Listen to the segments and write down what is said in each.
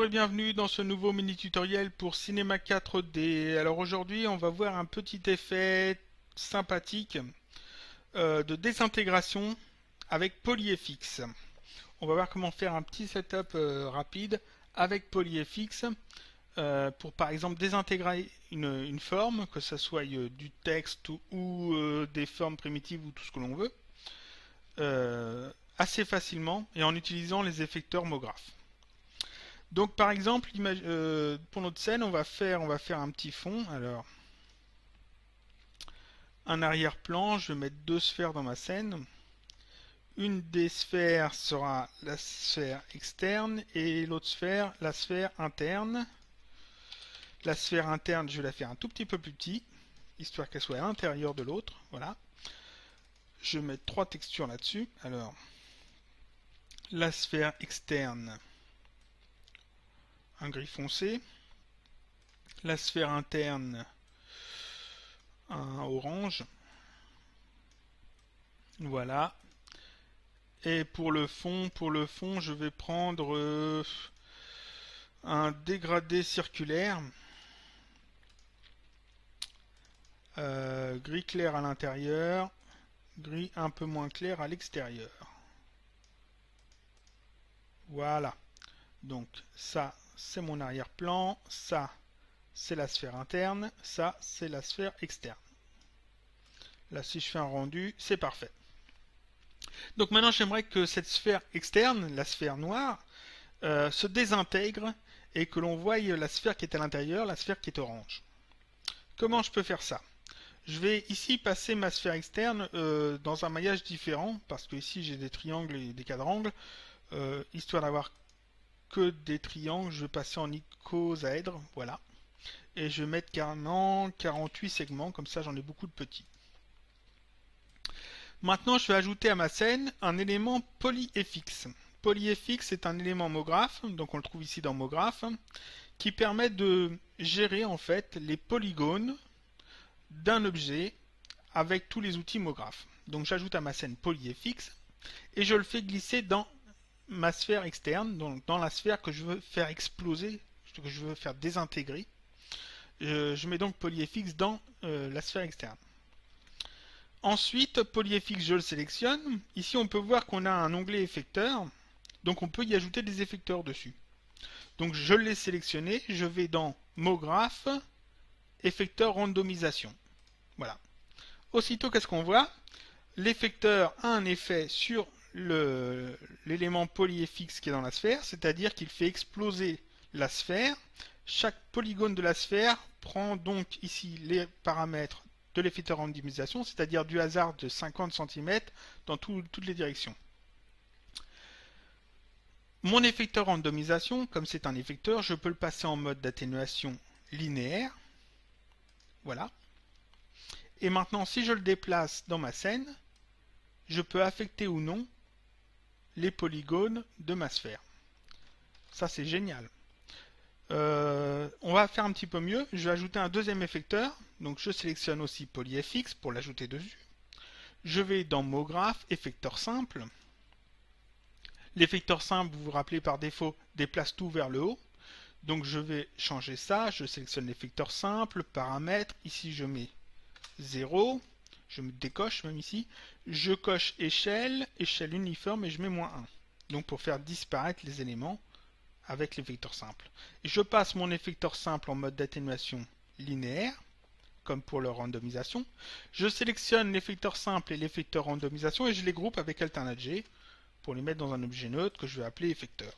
et bienvenue dans ce nouveau mini tutoriel pour Cinema 4D. Alors aujourd'hui on va voir un petit effet sympathique de désintégration avec PolyFX. On va voir comment faire un petit setup rapide avec PolyFX pour par exemple désintégrer une forme, que ce soit du texte ou des formes primitives ou tout ce que l'on veut, assez facilement et en utilisant les effecteurs MoGraph. Donc par exemple, pour notre scène, on va faire un petit fond. Alors, un arrière-plan, je vais mettre deux sphères dans ma scène. Une des sphères sera la sphère externe et l'autre sphère, la sphère interne. La sphère interne, je vais la faire un tout petit peu plus petit, histoire qu'elle soit à l'intérieur de l'autre. Voilà. Je vais mettre trois textures là-dessus. Alors, la sphère externe, un gris foncé, la sphère interne, un orange, voilà. Et pour le fond, je vais prendre un dégradé circulaire, gris clair à l'intérieur, gris un peu moins clair à l'extérieur. Voilà. Donc ça, c'est mon arrière-plan, ça, c'est la sphère interne, ça, c'est la sphère externe. Là, si je fais un rendu, c'est parfait. Donc maintenant, j'aimerais que cette sphère externe, la sphère noire, se désintègre et que l'on voie la sphère qui est à l'intérieur, la sphère qui est orange. Comment je peux faire ça? Je vais ici passer ma sphère externe dans un maillage différent, parce que ici j'ai des triangles et des quadrangles, histoire d'avoir que des triangles, je vais passer en icosaèdre, voilà. Et je vais mettre carrément 48 segments, comme ça j'en ai beaucoup de petits. Maintenant, je vais ajouter à ma scène un élément PolyFX. PolyFX est un élément MoGraph, donc on le trouve ici dans MoGraph, qui permet de gérer en fait les polygones d'un objet avec tous les outils MoGraph. Donc j'ajoute à ma scène PolyFX et je le fais glisser dans ma sphère externe, donc dans la sphère que je veux faire exploser, que je veux faire désintégrer. Je mets donc PolyFX dans la sphère externe. Ensuite, PolyFX, je le sélectionne. Ici, on peut voir qu'on a un onglet effecteur, donc on peut y ajouter des effecteurs dessus. Donc je l'ai sélectionné, je vais dans MoGraph, effecteur randomisation. Voilà. Aussitôt, qu'est-ce qu'on voit? L'effecteur a un effet sur l'élément PolyFX qui est dans la sphère, c'est-à-dire qu'il fait exploser la sphère. Chaque polygone de la sphère prend donc ici les paramètres de l'effecteur randomisation, c'est-à-dire du hasard de 50 cm dans toutes les directions. Mon effecteur randomisation, comme c'est un effecteur, je peux le passer en mode d'atténuation linéaire. Voilà. Et maintenant, si je le déplace dans ma scène, je peux affecter ou non les polygones de ma sphère. Ça, c'est génial. On va faire un petit peu mieux. Je vais ajouter un deuxième effecteur. Donc, je sélectionne aussi PolyFX pour l'ajouter dessus. Je vais dans MoGraph, effecteur simple. L'effecteur simple, vous vous rappelez par défaut, déplace tout vers le haut. Donc, je vais changer ça. Je sélectionne l'effecteur simple, paramètres. Ici, je mets 0. Je me décoche même ici. Je coche échelle, échelle uniforme et je mets -1. Donc pour faire disparaître les éléments avec l'effecteur simple. Et je passe mon effecteur simple en mode d'atténuation linéaire, comme pour leur randomisation. Je sélectionne l'effecteur simple et l'effecteur randomisation et je les groupe avec alternate G pour les mettre dans un objet neutre que je vais appeler effecteur.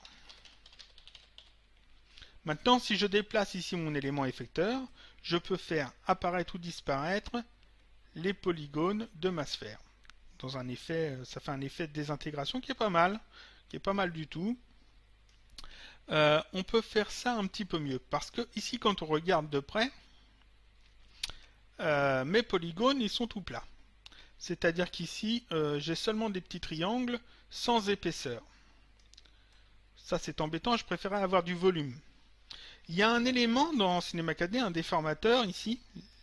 Maintenant, si je déplace ici mon élément effecteur, je peux faire apparaître ou disparaître les polygones de ma sphère. Dans un effet, ça fait un effet de désintégration qui est pas mal du tout. On peut faire ça un petit peu mieux, parce que ici, quand on regarde de près, mes polygones, ils sont tout plats. C'est-à-dire qu'ici, j'ai seulement des petits triangles sans épaisseur. Ça, c'est embêtant, je préférais avoir du volume. Il y a un élément dans Cinema 4D, un déformateur ici,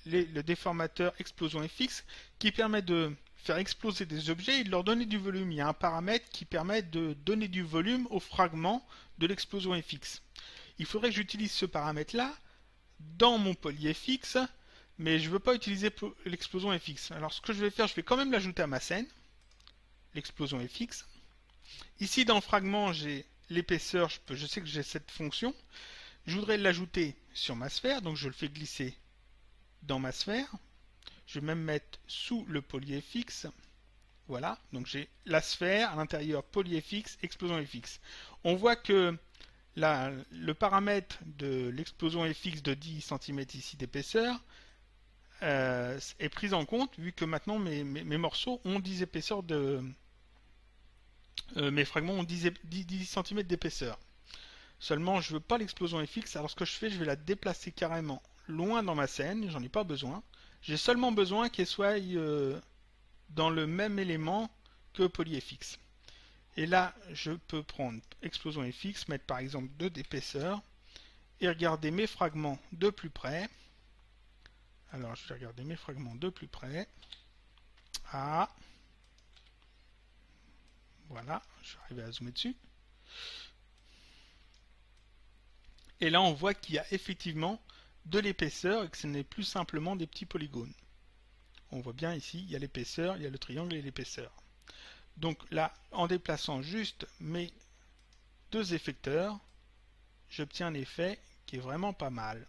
le déformateur explosion FX, qui permet de faire exploser des objets et de leur donner du volume. Il y a un paramètre qui permet de donner du volume aux fragments de l'explosion FX. il faudrait que j'utilise ce paramètre-là dans mon polyfx, mais je ne veux pas utiliser l'explosion fx. Alors ce que je vais faire, je vais quand même l'ajouter à ma scène, l'explosion fx. Ici dans le fragment, j'ai l'épaisseur, je sais que j'ai cette fonction. Je voudrais l'ajouter sur ma sphère, donc je le fais glisser dans ma sphère. Je vais même mettre sous le polyfx. Voilà, donc j'ai la sphère à l'intérieur polyfx, explosion fx. On voit que le paramètre de l'explosion fx de 10 cm ici d'épaisseur est pris en compte, vu que maintenant mes morceaux ont 10 épaisseurs de... mes fragments ont 10 cm d'épaisseur. Seulement, je ne veux pas l'explosion fx, alors ce que je fais, je vais la déplacer carrément loin dans ma scène, j'en ai pas besoin. J'ai seulement besoin qu'elle soit dans le même élément que polyfx. Et là, je peux prendre explosion fx, mettre par exemple 2 d'épaisseur, et regarder mes fragments de plus près. Alors, je vais regarder mes fragments de plus près. Ah, voilà, je vais arriver à zoomer dessus. Et là, on voit qu'il y a effectivement de l'épaisseur et que ce n'est plus simplement des petits polygones. On voit bien ici, il y a l'épaisseur, il y a le triangle et l'épaisseur. Donc là, en déplaçant juste mes 2 effecteurs, j'obtiens un effet qui est vraiment pas mal.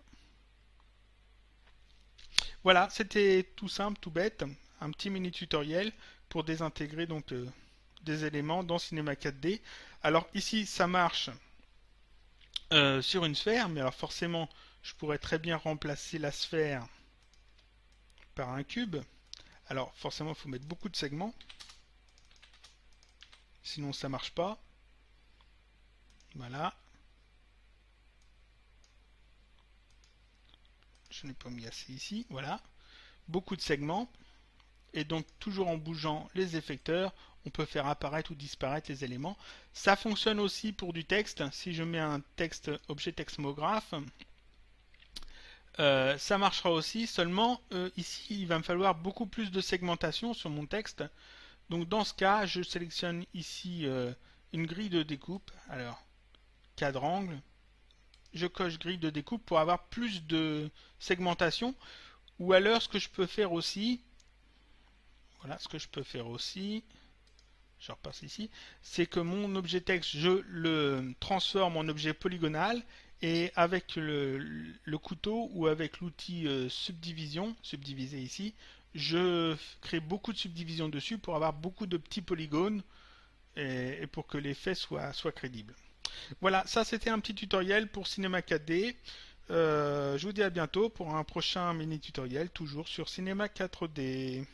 Voilà, c'était tout simple, tout bête, un petit mini tutoriel pour désintégrer donc des éléments dans Cinema 4D. Alors ici, ça marche sur une sphère, mais alors forcément, je pourrais très bien remplacer la sphère par un cube. Alors forcément, il faut mettre beaucoup de segments, sinon ça marche pas. Voilà. Je n'ai pas mis assez ici. Voilà. Beaucoup de segments. Et donc, toujours en bougeant les effecteurs, on peut faire apparaître ou disparaître les éléments. Ça fonctionne aussi pour du texte. Si je mets un texte, objet textmographe, ça marchera aussi. Seulement, ici, il va me falloir beaucoup plus de segmentation sur mon texte. Donc, dans ce cas, je sélectionne ici une grille de découpe. Alors, quadrangle. Je coche grille de découpe pour avoir plus de segmentation. Ou alors, ce que je peux faire aussi, voilà, ce que je peux faire aussi, je repasse ici, c'est que mon objet texte, je le transforme en objet polygonal et avec le couteau ou avec l'outil subdivision, subdiviser ici, je crée beaucoup de subdivisions dessus pour avoir beaucoup de petits polygones et pour que l'effet soit crédible. Voilà, ça c'était un petit tutoriel pour Cinema 4D. Je vous dis à bientôt pour un prochain mini tutoriel, toujours sur Cinema 4D.